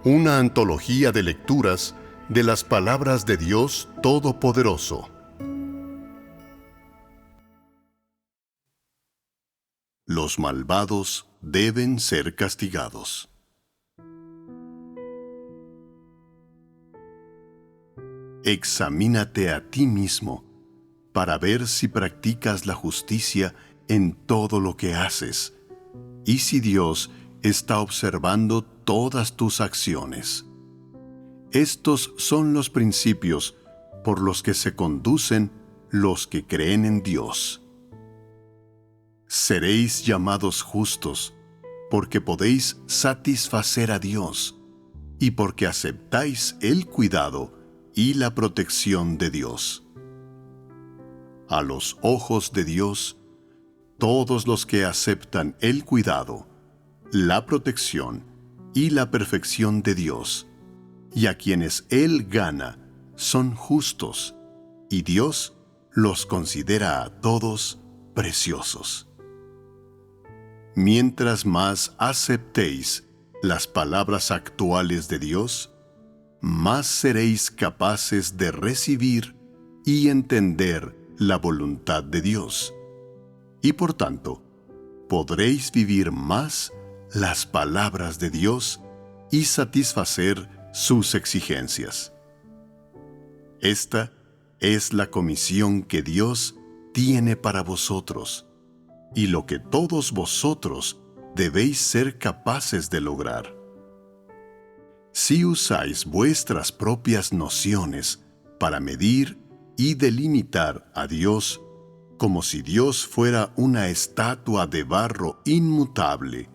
Una antología de lecturas de las palabras de Dios Todopoderoso. Los malvados deben ser castigados. Examínate a ti mismo para ver si practicas la justicia en todo lo que haces y si Dios está observando todas tus acciones. Estos son los principios por los que se conducen los que creen en Dios. Seréis llamados justos, porque podéis satisfacer a Dios y porque aceptáis el cuidado y la protección de Dios. A los ojos de Dios, todos los que aceptan el cuidado, la protección y la perfección de Dios, y a quienes Él gana, son justos, y Dios los considera a todos preciosos. Mientras más aceptéis las palabras actuales de Dios, más seréis capaces de recibir y entender la voluntad de Dios, y por tanto, podréis vivir más las palabras de Dios y satisfacer sus exigencias. Esta es la comisión que Dios tiene para vosotros, y lo que todos vosotros debéis ser capaces de lograr. Si usáis vuestras propias nociones para medir y delimitar a Dios como si Dios fuera una estatua de barro inmutable,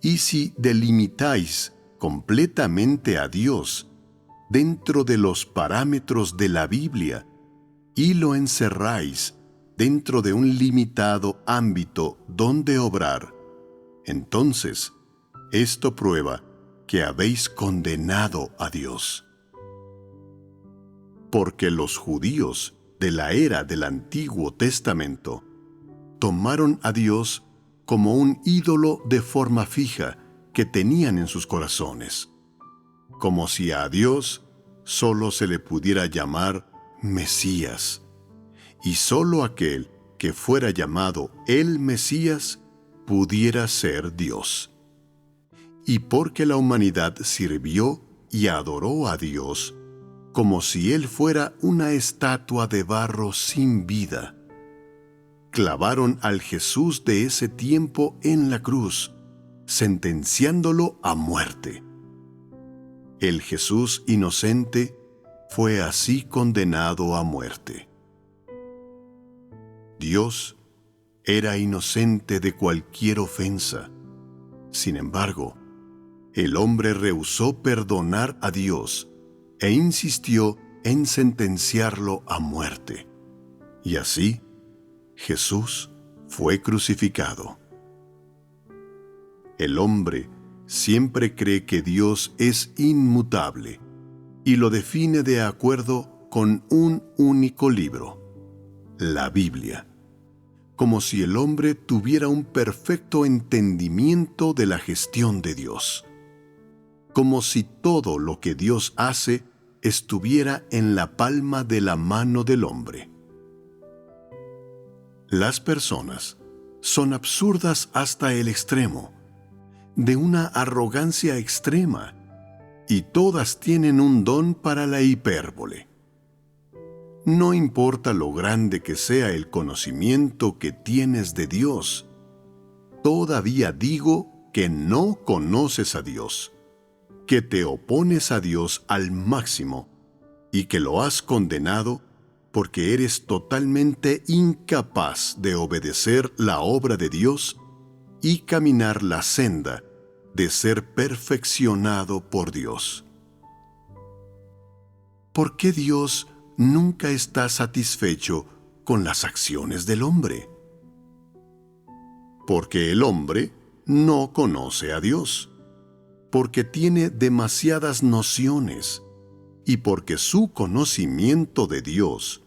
y si delimitáis completamente a Dios dentro de los parámetros de la Biblia y lo encerráis dentro de un limitado ámbito donde obrar, entonces esto prueba que habéis condenado a Dios. Porque los judíos de la era del Antiguo Testamento tomaron a Dios como un ídolo de forma fija que tenían en sus corazones, como si a Dios solo se le pudiera llamar Mesías, y solo aquel que fuera llamado el Mesías pudiera ser Dios. Y porque la humanidad sirvió y adoró a Dios como si Él fuera una estatua de barro sin vida, clavaron al Jesús de ese tiempo en la cruz, sentenciándolo a muerte. El Jesús inocente fue así condenado a muerte. Dios era inocente de cualquier ofensa. Sin embargo, el hombre rehusó perdonar a Dios e insistió en sentenciarlo a muerte. Y así, Jesús fue crucificado. El hombre siempre cree que Dios es inmutable y lo define de acuerdo con un único libro, la Biblia, como si el hombre tuviera un perfecto entendimiento de la gestión de Dios, como si todo lo que Dios hace estuviera en la palma de la mano del hombre. Las personas son absurdas hasta el extremo, de una arrogancia extrema, y todas tienen un don para la hipérbole. No importa lo grande que sea el conocimiento que tienes de Dios, todavía digo que no conoces a Dios, que te opones a Dios al máximo y que lo has condenado porque eres totalmente incapaz de obedecer la obra de Dios y caminar la senda de ser perfeccionado por Dios. ¿Por qué Dios nunca está satisfecho con las acciones del hombre? Porque el hombre no conoce a Dios, porque tiene demasiadas nociones y porque su conocimiento de Dios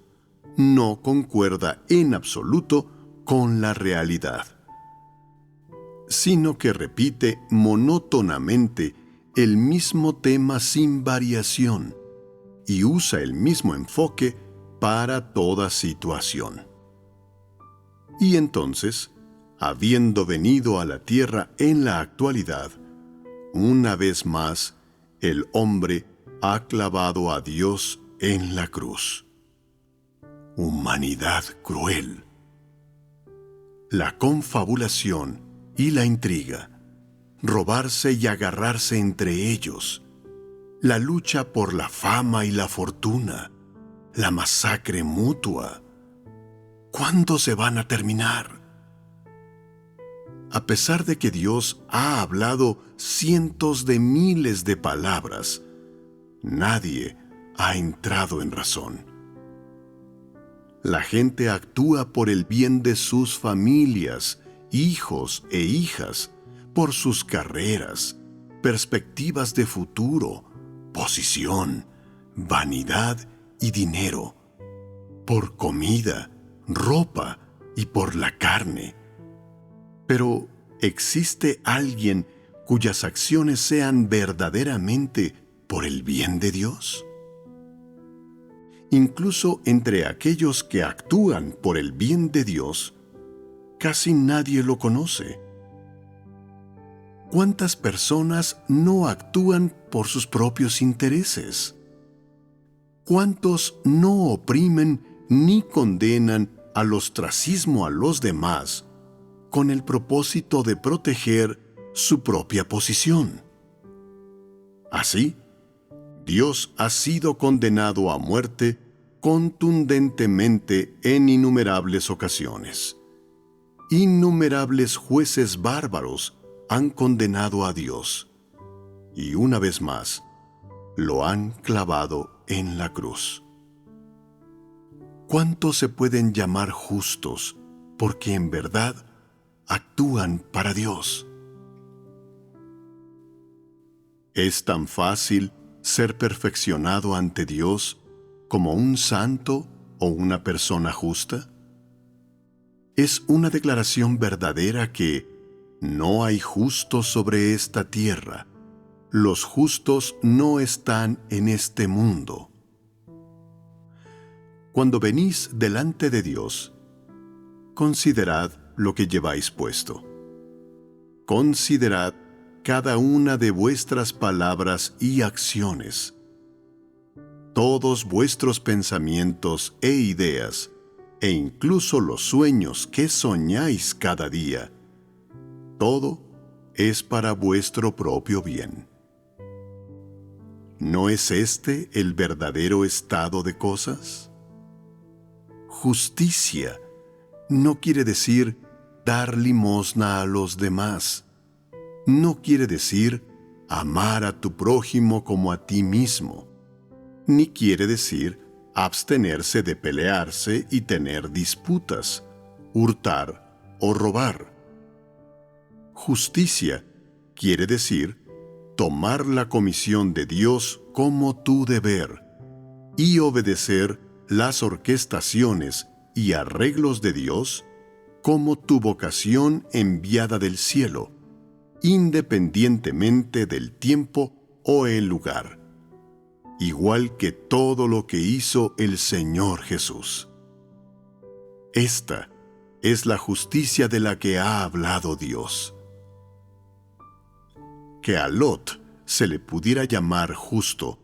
no concuerda en absoluto con la realidad, sino que repite monótonamente el mismo tema sin variación y usa el mismo enfoque para toda situación. Y entonces, habiendo venido a la tierra en la actualidad, una vez más, el hombre ha clavado a Dios en la cruz. Humanidad cruel. La confabulación y la intriga, robarse y agarrarse entre ellos, la lucha por la fama y la fortuna, la masacre mutua. ¿Cuándo se van a terminar? A pesar de que Dios ha hablado cientos de miles de palabras, nadie ha entrado en razón. La gente actúa por el bien de sus familias, hijos e hijas, por sus carreras, perspectivas de futuro, posición, vanidad y dinero, por comida, ropa y por la carne. Pero, ¿existe alguien cuyas acciones sean verdaderamente por el bien de Dios? Incluso entre aquellos que actúan por el bien de Dios, casi nadie lo conoce. ¿Cuántas personas no actúan por sus propios intereses? ¿Cuántos no oprimen ni condenan al ostracismo a los demás con el propósito de proteger su propia posición? Así, Dios ha sido condenado a muerte contundentemente en innumerables ocasiones. Innumerables jueces bárbaros han condenado a Dios, y una vez más, lo han clavado en la cruz. ¿Cuántos se pueden llamar justos porque en verdad actúan para Dios? ¿Es tan fácil ser perfeccionado ante Dios como un santo o una persona justa? Es una declaración verdadera que no hay justos sobre esta tierra. Los justos no están en este mundo. Cuando venís delante de Dios, considerad lo que lleváis puesto. Considerad cada una de vuestras palabras y acciones. Todos vuestros pensamientos e ideas, e incluso los sueños que soñáis cada día, todo es para vuestro propio bien. ¿No es este el verdadero estado de cosas? Justicia no quiere decir dar limosna a los demás. No quiere decir amar a tu prójimo como a ti mismo. Ni quiere decir abstenerse de pelearse y tener disputas, hurtar o robar. Justicia quiere decir tomar la comisión de Dios como tu deber y obedecer las orquestaciones y arreglos de Dios como tu vocación enviada del cielo, independientemente del tiempo o el lugar, igual que todo lo que hizo el Señor Jesús. Esta es la justicia de la que ha hablado Dios. Que a Lot se le pudiera llamar justo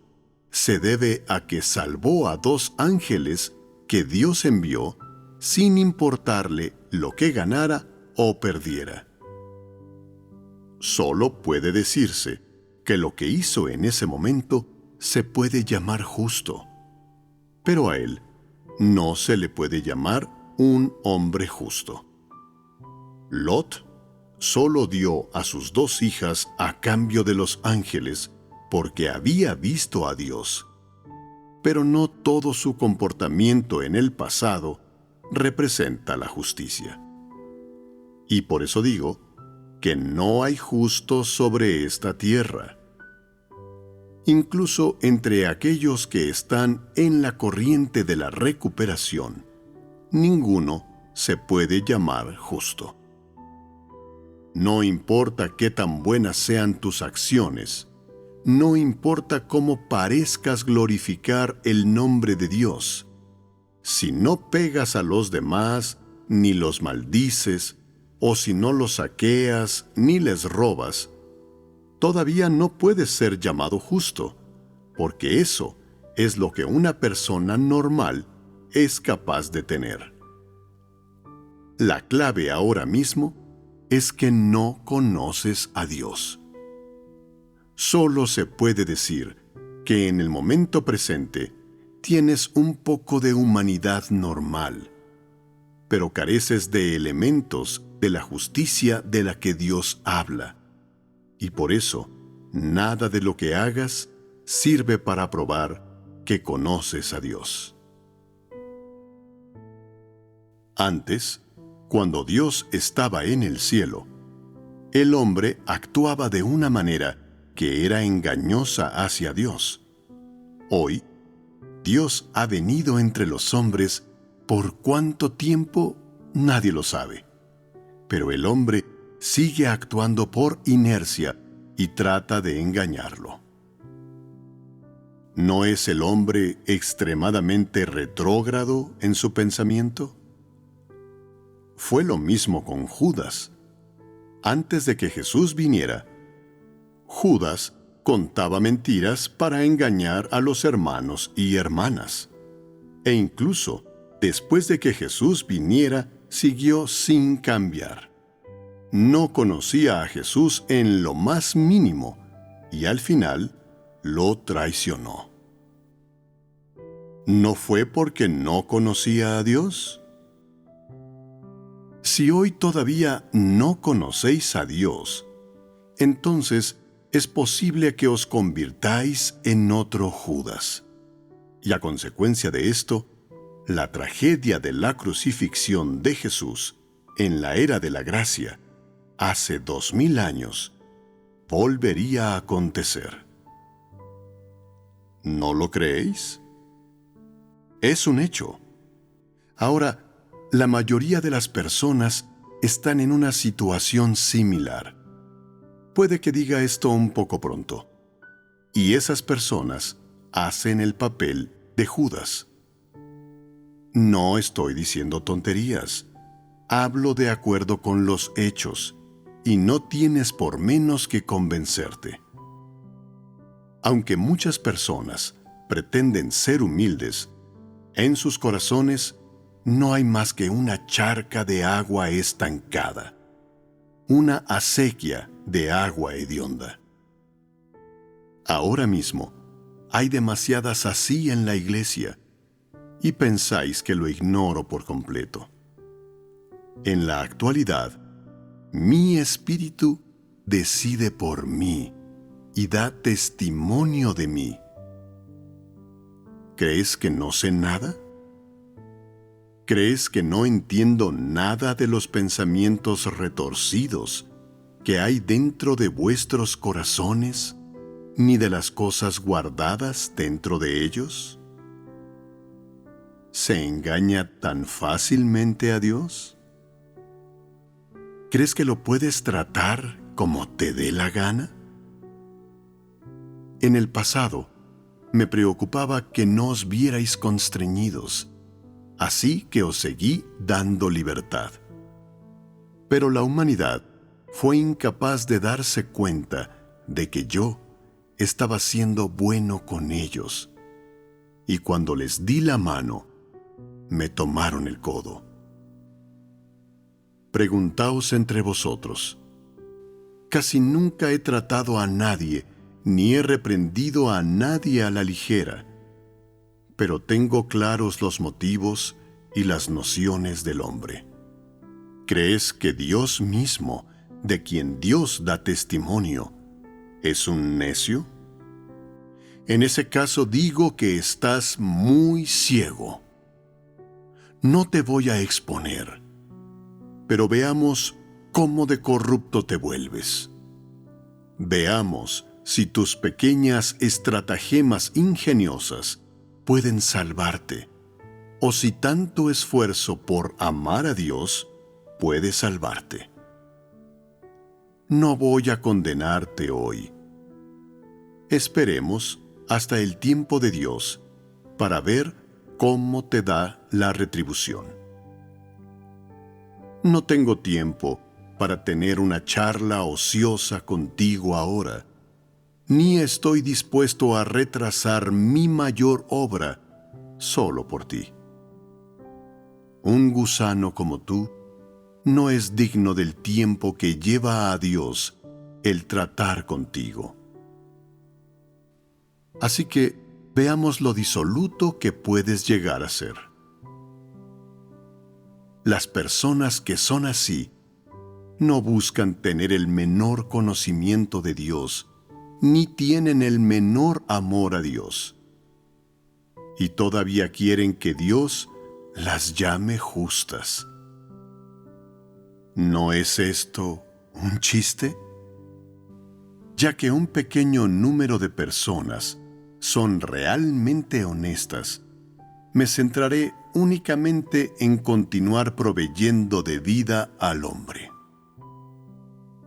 se debe a que salvó a 2 ángeles que Dios envió sin importarle lo que ganara o perdiera. Solo puede decirse que lo que hizo en ese momento se puede llamar justo, pero a él no se le puede llamar un hombre justo. Lot solo dio a sus 2 hijas a cambio de los ángeles porque había visto a Dios, pero no todo su comportamiento en el pasado representa la justicia. Y por eso digo que no hay justos sobre esta tierra. Incluso entre aquellos que están en la corriente de la recuperación, ninguno se puede llamar justo. No importa qué tan buenas sean tus acciones, no importa cómo parezcas glorificar el nombre de Dios. Si no pegas a los demás, ni los maldices, o si no los saqueas, ni les robas, todavía no puedes ser llamado justo, porque eso es lo que una persona normal es capaz de tener. La clave ahora mismo es que no conoces a Dios. Solo se puede decir que en el momento presente tienes un poco de humanidad normal, pero careces de elementos de la justicia de la que Dios habla. Y por eso, nada de lo que hagas sirve para probar que conoces a Dios. Antes, cuando Dios estaba en el cielo, el hombre actuaba de una manera que era engañosa hacia Dios. Hoy, Dios ha venido entre los hombres por cuánto tiempo nadie lo sabe. Pero el hombre sigue actuando por inercia y trata de engañarlo. ¿No es el hombre extremadamente retrógrado en su pensamiento? Fue lo mismo con Judas. Antes de que Jesús viniera, Judas contaba mentiras para engañar a los hermanos y hermanas. E incluso, después de que Jesús viniera, siguió sin cambiar. No conocía a Jesús en lo más mínimo y al final lo traicionó. ¿No fue porque no conocía a Dios? Si hoy todavía no conocéis a Dios, entonces es posible que os convirtáis en otro Judas. Y a consecuencia de esto, la tragedia de la crucifixión de Jesús en la era de la gracia, hace 2000 años, volvería a acontecer. ¿No lo creéis? Es un hecho. Ahora, la mayoría de las personas están en una situación similar. Puede que diga esto un poco pronto. Y esas personas hacen el papel de Judas. No estoy diciendo tonterías. Hablo de acuerdo con los hechos, y no tienes por menos que convencerte. Aunque muchas personas pretenden ser humildes, en sus corazones no hay más que una charca de agua estancada, una acequia de agua hedionda. Ahora mismo hay demasiadas así en la iglesia y pensáis que lo ignoro por completo. En la actualidad, mi espíritu decide por mí y da testimonio de mí. ¿Crees que no sé nada? ¿Crees que no entiendo nada de los pensamientos retorcidos que hay dentro de vuestros corazones, ni de las cosas guardadas dentro de ellos? ¿Se engaña tan fácilmente a Dios? ¿Crees que lo puedes tratar como te dé la gana? En el pasado, me preocupaba que no os vierais constreñidos, así que os seguí dando libertad. Pero la humanidad fue incapaz de darse cuenta de que yo estaba siendo bueno con ellos, y cuando les di la mano, me tomaron el codo. Preguntaos entre vosotros. Casi nunca he tratado a nadie, ni he reprendido a nadie a la ligera, pero tengo claros los motivos y las nociones del hombre. ¿Crees que Dios mismo, de quien Dios da testimonio, es un necio? En ese caso digo que estás muy ciego. No te voy a exponer, pero veamos cómo de corrupto te vuelves. Veamos si tus pequeñas estratagemas ingeniosas pueden salvarte, o si tanto esfuerzo por amar a Dios puede salvarte. No voy a condenarte hoy. Esperemos hasta el tiempo de Dios para ver cómo te da la retribución. No tengo tiempo para tener una charla ociosa contigo ahora, ni estoy dispuesto a retrasar mi mayor obra solo por ti. Un gusano como tú no es digno del tiempo que lleva a Dios el tratar contigo. Así que veamos lo disoluto que puedes llegar a ser. Las personas que son así no buscan tener el menor conocimiento de Dios, ni tienen el menor amor a Dios. Y todavía quieren que Dios las llame justas. ¿No es esto un chiste? Ya que un pequeño número de personas son realmente honestas, me centraré únicamente en continuar proveyendo de vida al hombre.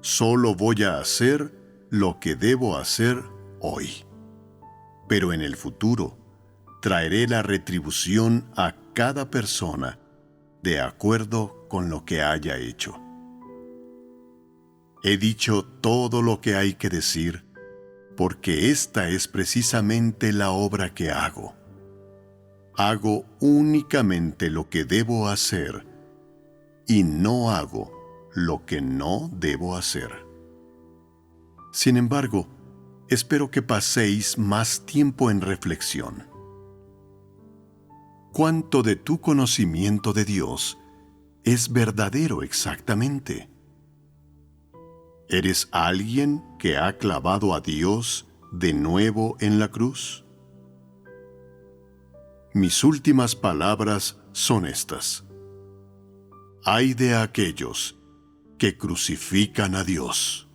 Solo voy a hacer lo que debo hacer hoy. Pero en el futuro, traeré la retribución a cada persona de acuerdo con lo que haya hecho. He dicho todo lo que hay que decir, porque esta es precisamente la obra que hago. Hago únicamente lo que debo hacer y no hago lo que no debo hacer. Sin embargo, espero que paséis más tiempo en reflexión. ¿Cuánto de tu conocimiento de Dios es verdadero exactamente? ¿Eres alguien que ha clavado a Dios de nuevo en la cruz? Mis últimas palabras son estas. Ay de aquellos que crucifican a Dios.